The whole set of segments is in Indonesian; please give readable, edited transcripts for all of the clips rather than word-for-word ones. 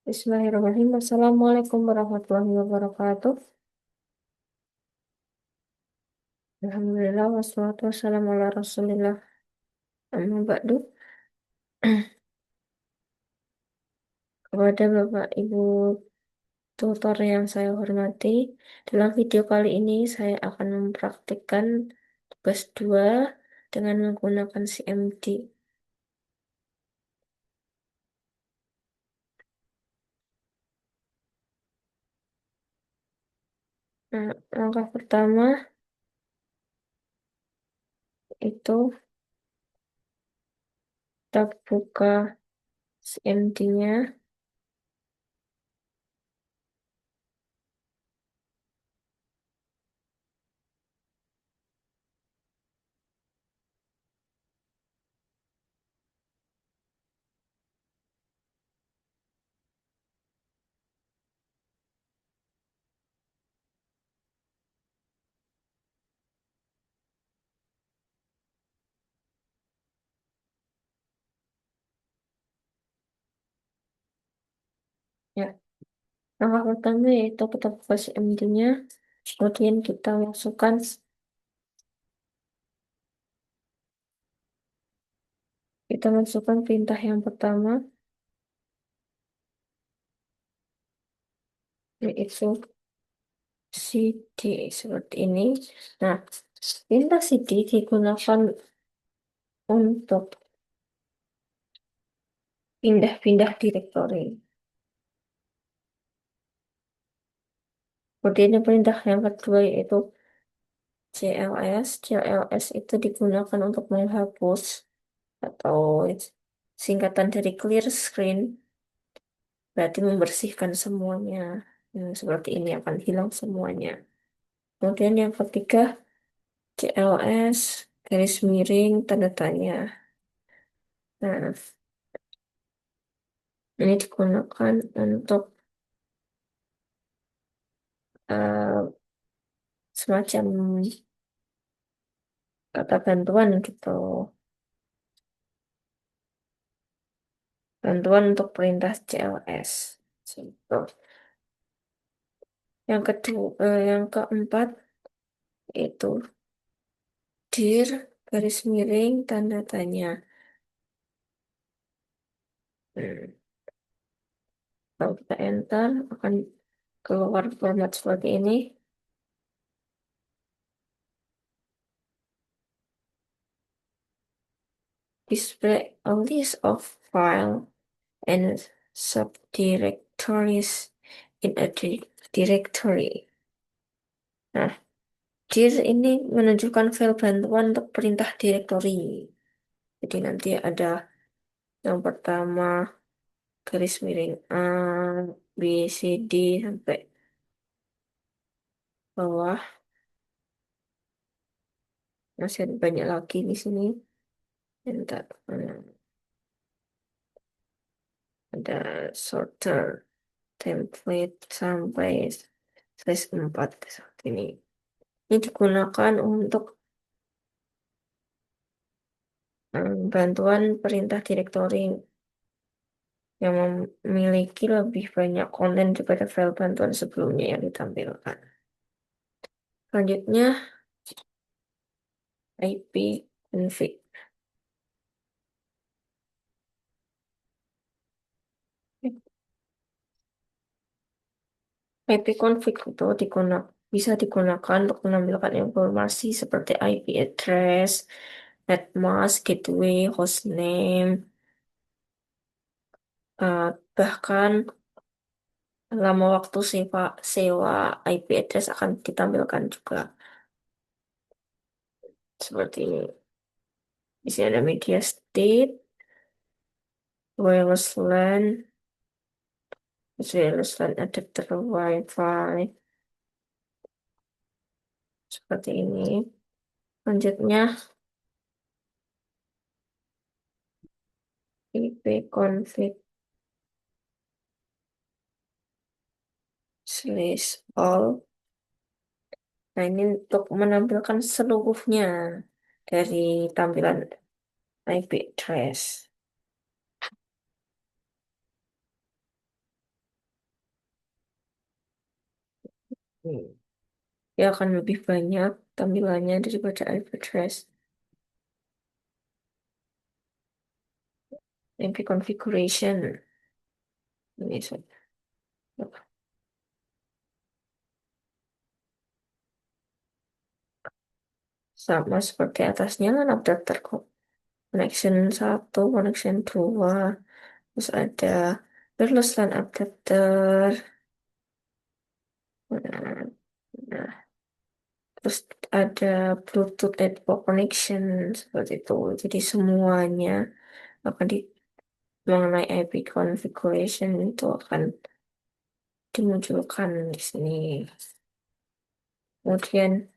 Bismillahirrahmanirrahim. Assalamualaikum warahmatullahi wabarakatuh. Alhamdulillah wassalatu wassalamu ala Rasulillah. Amma ba'du. Kepada Bapak Ibu tutor yang saya hormati, dalam video kali ini saya akan mempraktikkan tugas 2 dengan menggunakan CMD. Nah, langkah pertama itu kita buka CMD-nya. Ya, langkah pertama yaitu kita buka CMD-nya. Kemudian kita masukkan perintah yang pertama, yaitu CD seperti ini. Nah, perintah CD digunakan untuk pindah-pindah direktori. Kemudian perintah yang kedua yaitu CLS. CLS itu digunakan untuk menghapus atau singkatan dari clear screen, berarti membersihkan semuanya. Seperti ini akan hilang semuanya. Kemudian yang ketiga CLS garis miring tanda tanya. Nah, ini digunakan untuk eh, semacam kata bantuan gitu. Bantuan untuk perintah CLS. Gitu. Yang keempat itu dir garis miring tanda tanya. Hmm, Kalau kita enter akan keluar format seperti ini. Display a list of file and subdirectories in a directory. Nah, dir ini menunjukkan file bantuan untuk perintah directory. Jadi nanti ada yang pertama garis miring A, B, C, D sampai bawah. Masih ada banyak lagi di sini. Bentar, ada sorter, template sampai size 4 seperti ini. Ini digunakan untuk bantuan perintah directory yang memiliki lebih banyak konten daripada file bantuan sebelumnya yang ditampilkan. Selanjutnya IP config. IP config itu bisa digunakan untuk menampilkan informasi seperti IP address, net mask, gateway, hostname, bahkan lama waktu sewa IP address akan ditampilkan juga seperti ini. Di sini ada media state, wireless LAN, wireless LAN adapter Wi-Fi seperti ini. Selanjutnya IP config slash all. Nah, ini untuk menampilkan seluruhnya dari tampilan IP address. Hmm. Ya akan lebih banyak tampilannya daripada IP address. IP configuration. Ini sama seperti atasnya kan adapter kok. Connection satu, connection 2, terus ada wireless LAN adapter. Nah, terus ada Bluetooth network connection seperti itu. Jadi semuanya akan mengenai IP configuration itu akan dimunculkan di sini. Kemudian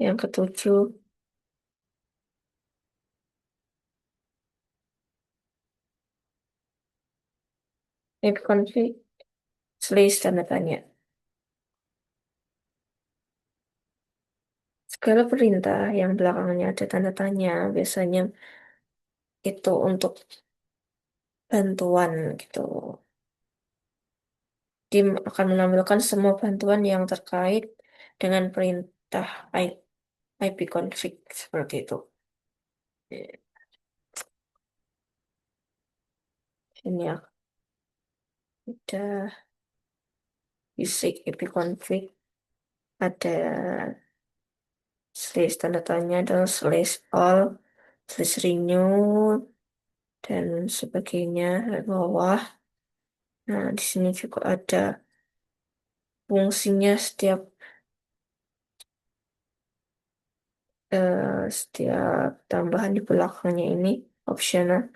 yang ketujuh, IP config slash tanda tanya. Segala perintah yang belakangnya ada tanda tanya biasanya itu untuk bantuan gitu. Tim akan menampilkan semua bantuan yang terkait dengan perintah IP config seperti itu. Ini ada basic IP config, ada slash tanda tanya dan slash all, slash renew dan sebagainya di bawah. Nah, di sini juga ada fungsinya setiap tambahan di belakangnya ini optional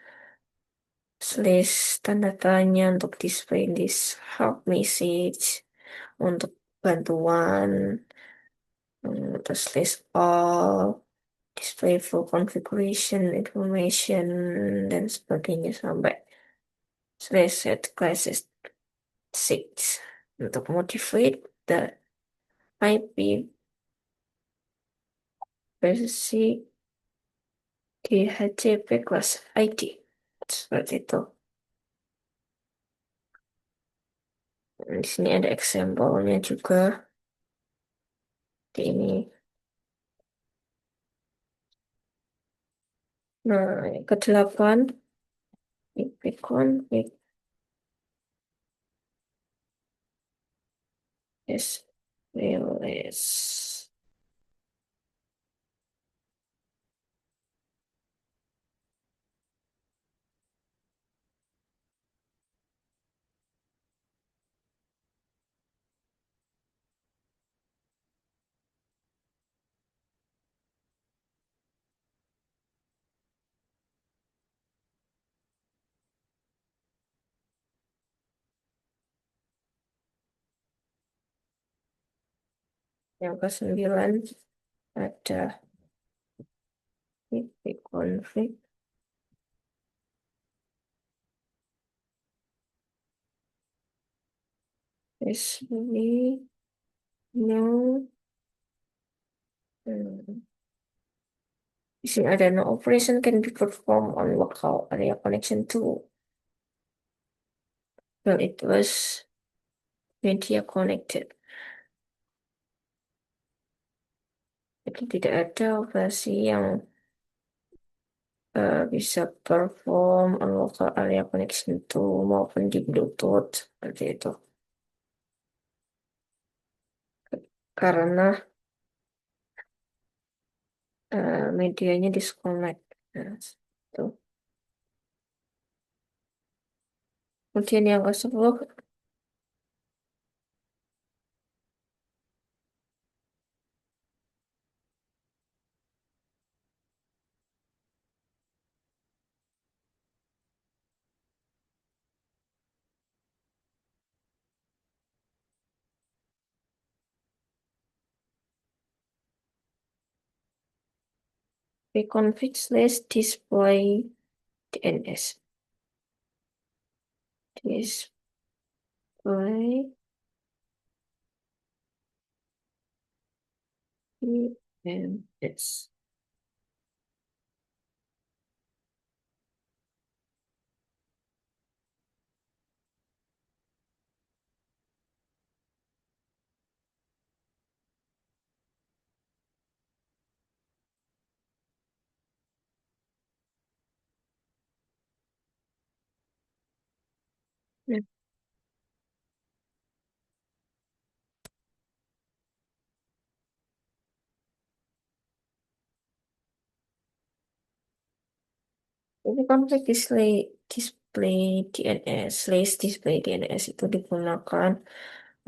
slash tanda tanya untuk display this help message untuk bantuan, terus list all, display full configuration information dan sebagainya sampai slash set classes 6 untuk modify the IP versi DHCP class ID seperti itu. Di sini ada example-nya juga di ini. Nah, yang kedelapan IP config is release. Yang kesembilan ada IP config is really new. Hmm. Di sini ada no operation can be performed on local area connection too. Well, it was media connected. Jadi tidak ada operasi yang bisa perform on local area connection too maupun di Bluetooth seperti itu. Karena medianya disconnect. Nah, itu. Kemudian yang ke-10, vconfig slash display DNS. Display DNS. Nah, ini konflik display DNS, slash display DNS itu digunakan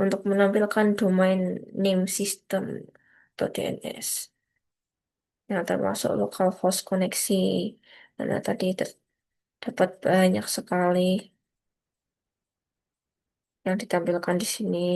untuk menampilkan domain name system atau DNS yang termasuk localhost koneksi. Karena tadi dapat banyak sekali yang ditampilkan di sini.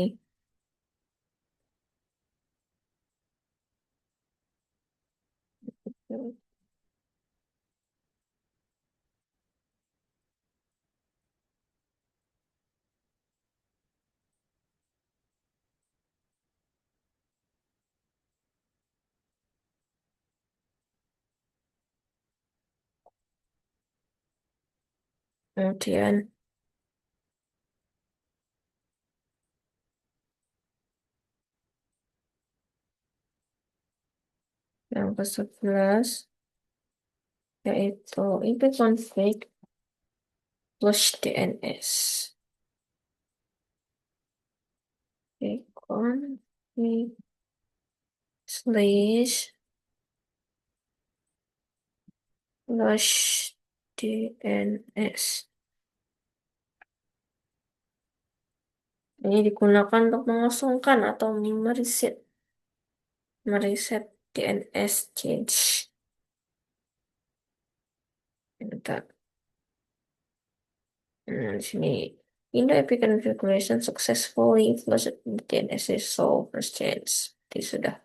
Kemudian yang ke-11 yaitu IP config plus DNS. IP config slash plus DNS. Ini digunakan untuk mengosongkan atau mereset DNS change. Bentar. Di sini. In the IP configuration successfully flushed DNS resolver change. Jadi sudah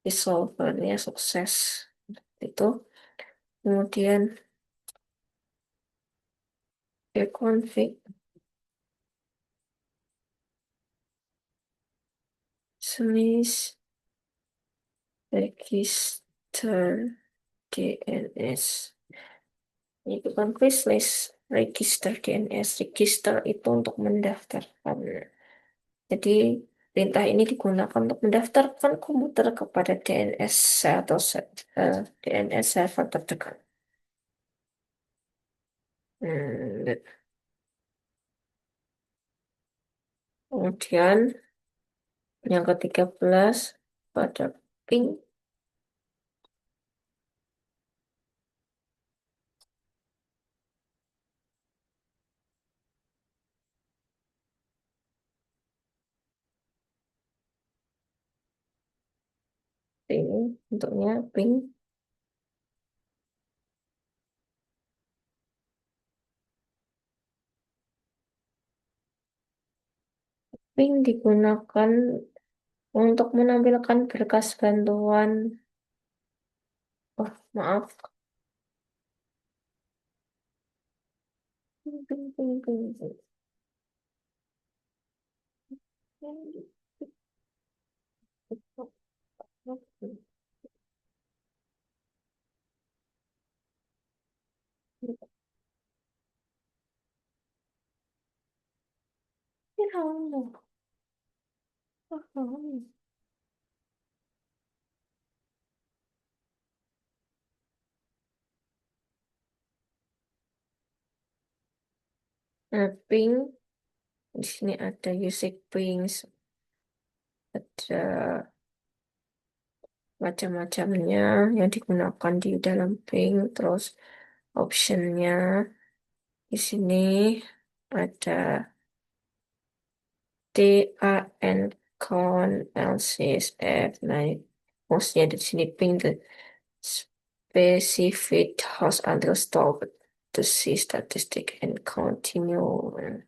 resolvernya sukses. Itu. Kemudian config slash register DNS. Itu kan wishlist register DNS. Register itu untuk mendaftarkan. Jadi perintah ini digunakan untuk mendaftarkan komputer kepada DNS atau DNS server terdekat. Hmm, Kemudian yang ke-13 pada ping. Ping bentuknya ping. Ping digunakan untuk menampilkan berkas bantuan. Oh, maaf. Ping, ping, ping, ping, ping. Nah, ping di sini ada usage pings, ada macam-macamnya yang digunakan di dalam ping. Terus optionnya di sini ada DAN con LCSF. Nah, maksudnya di sini ping the specific host until stop to see statistic and continue.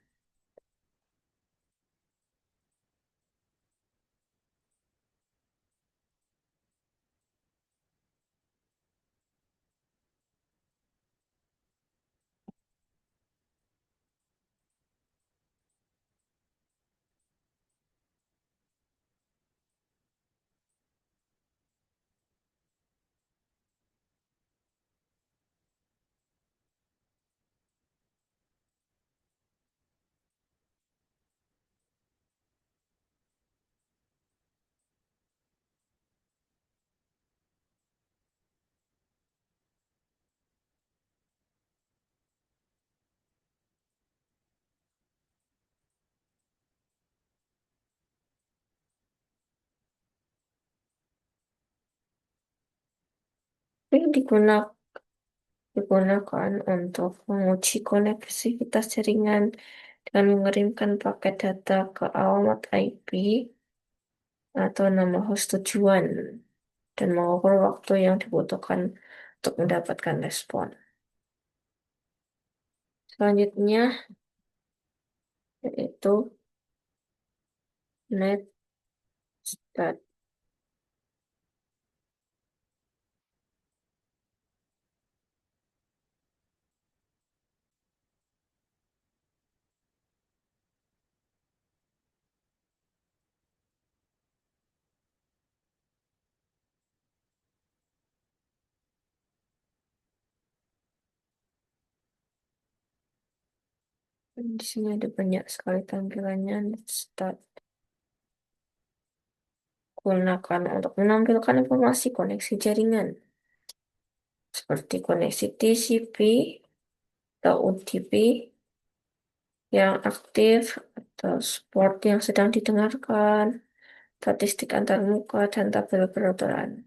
Tapi digunakan untuk menguji koneksivitas jaringan dengan mengirimkan paket data ke alamat IP atau nama host tujuan dan mengukur waktu yang dibutuhkan untuk mendapatkan respon. Selanjutnya yaitu NetStat. Di sini ada banyak sekali tampilannya. NetStat gunakan untuk menampilkan informasi koneksi jaringan seperti koneksi TCP atau UDP yang aktif atau support yang sedang didengarkan, statistik antarmuka, dan tabel penuturan.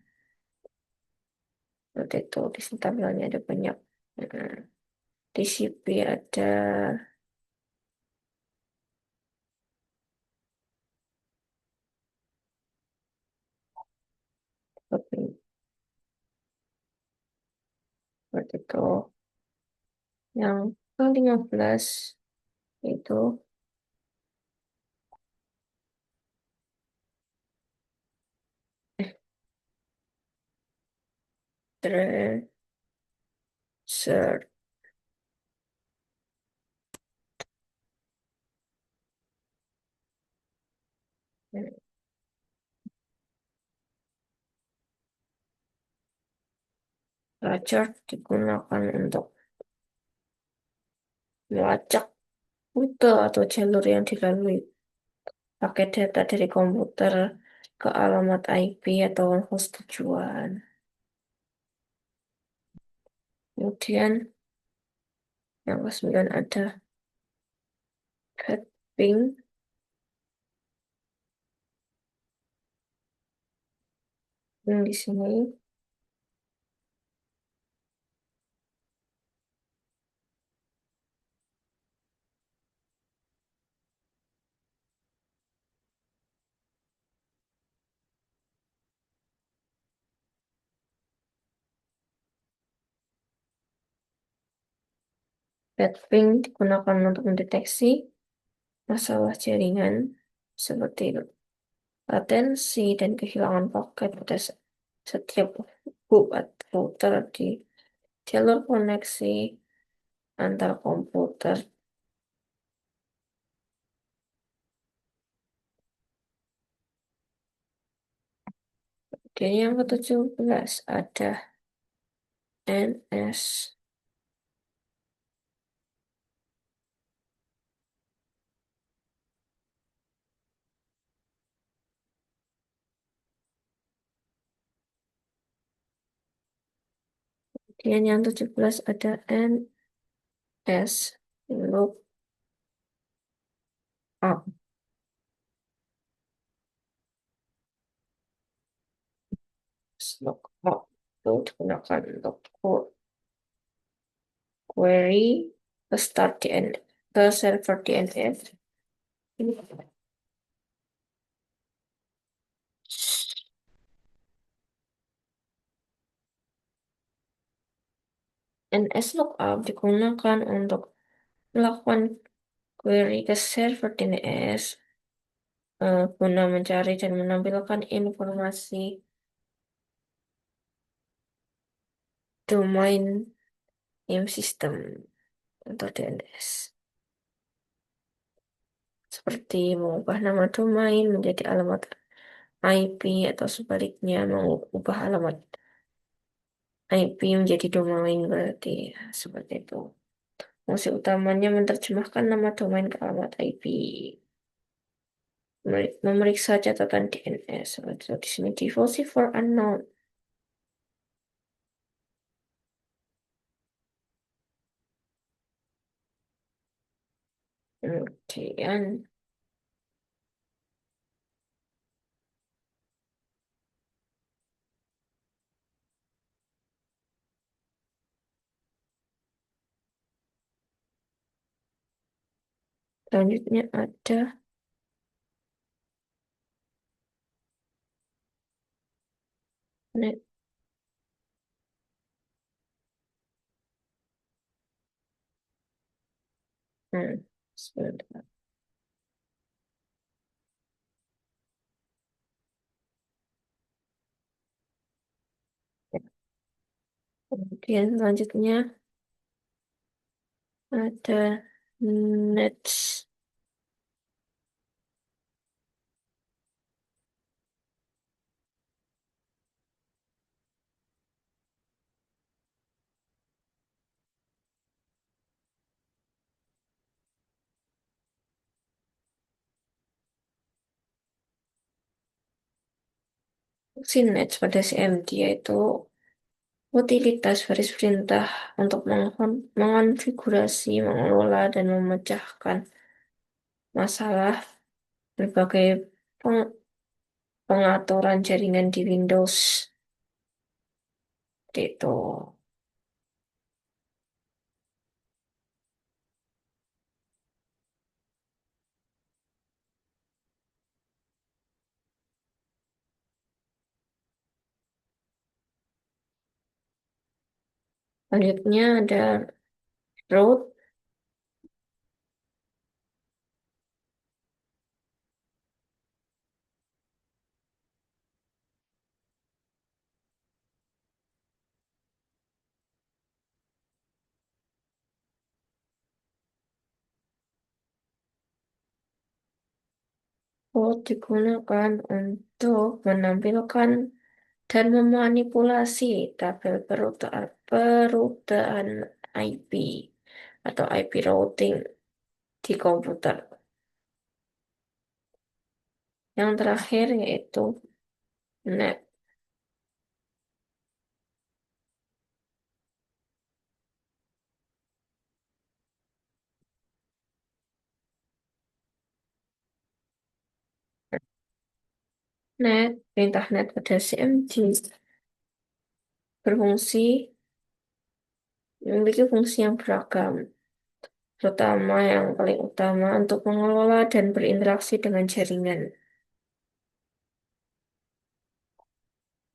Seperti itu, di sini tampilannya ada banyak. TCP ada seperti itu. Yang ke-15 itu tracer. Tracer digunakan untuk melacak rute atau jalur yang dilalui. Pakai data dari komputer ke alamat IP atau host tujuan. Kemudian yang ke-9 ada Ping. Yang di sini Ping digunakan untuk mendeteksi masalah jaringan seperti latensi dan kehilangan paket pada setiap hub atau router di jalur koneksi antar komputer. Dan yang ke-17 ada NS. Dan yang 17 ada NS look up. Look up itu digunakan untuk query ke start DNS ke server DNS. Ini NS lookup digunakan untuk melakukan query ke server DNS guna mencari dan menampilkan informasi domain name system atau DNS. Seperti mengubah nama domain menjadi alamat IP atau sebaliknya mengubah alamat IP menjadi domain berarti ya, seperti itu. Fungsi utamanya menerjemahkan nama domain ke alamat IP. Memeriksa catatan DNS. Seperti di sini default for unknown. Kemudian Selanjutnya ada net. Sebentar. Kemudian selanjutnya ada Nets. Fungsi Nets pada CMD yaitu utilitas baris perintah untuk mengonfigurasi, mengelola, dan memecahkan masalah berbagai peng- pengaturan jaringan di Windows. Seperti itu. Selanjutnya ada root. Root digunakan untuk menampilkan dan memanipulasi tabel perutaan IP atau IP routing di komputer. Yang terakhir yaitu NAT. NAT, perintah NAT pada CMD berfungsi memiliki fungsi yang beragam, terutama yang paling utama untuk mengelola dan berinteraksi dengan jaringan.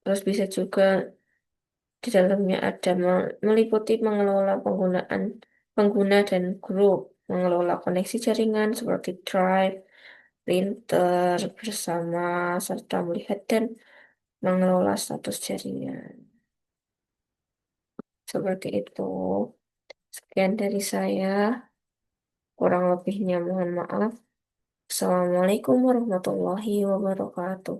Terus bisa juga di dalamnya ada meliputi mengelola penggunaan pengguna dan grup, mengelola koneksi jaringan seperti drive, printer bersama, serta melihat dan mengelola status jaringan. Seperti itu. Sekian dari saya. Kurang lebihnya mohon maaf. Assalamualaikum warahmatullahi wabarakatuh.